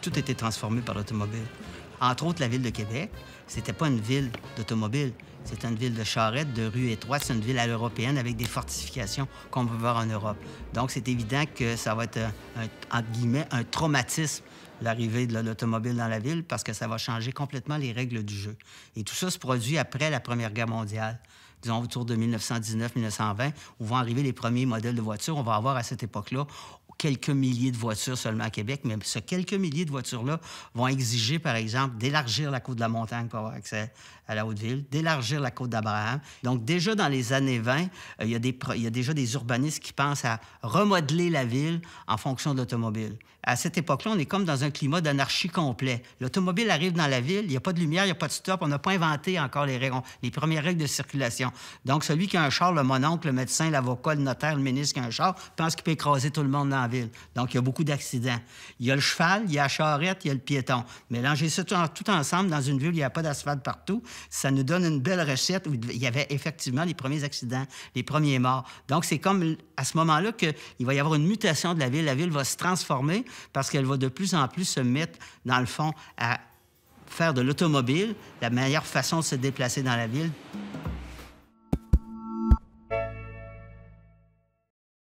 tout a été transformé par l'automobile. Entre autres, la ville de Québec, c'était pas une ville d'automobile. C'était une ville de charrettes, de rues étroites. C'est une ville à l'européenne avec des fortifications qu'on peut voir en Europe. Donc, c'est évident que ça va être, entre guillemets, un traumatisme, l'arrivée de l'automobile dans la ville, parce que ça va changer complètement les règles du jeu. Et tout ça se produit après la Première Guerre mondiale, disons autour de 1919-1920, où vont arriver les premiers modèles de voitures. On va avoir à cette époque-là quelques milliers de voitures seulement à Québec, mais ces quelques milliers de voitures-là vont exiger, par exemple, d'élargir la côte de la montagne pour avoir accès à la Haute-Ville, d'élargir la côte d'Abraham. Donc, déjà dans les années 20, il y a déjà des urbanistes qui pensent à remodeler la ville en fonction de l'automobile. À cette époque-là, on est comme dans un climat d'anarchie complet. L'automobile arrive dans la ville, il n'y a pas de lumière, il n'y a pas de stop, on n'a pas inventé encore les premières règles de circulation. Donc, celui qui a un char, le mononcle, le médecin, l'avocat, le notaire, le ministre qui a un char, pense qu'il peut écraser tout le monde dans la ville. Donc, il y a beaucoup d'accidents. Il y a le cheval, il y a la charrette, il y a le piéton. Mélanger ça tout ensemble dans une ville où il n'y a pas d'asphalte partout, ça nous donne une belle recette où il y avait effectivement les premiers accidents, les premiers morts. Donc, c'est comme à ce moment-là qu'il va y avoir une mutation de la ville. La ville va se transformer parce qu'elle va de plus en plus se mettre, dans le fond, à faire de l'automobile la meilleure façon de se déplacer dans la ville.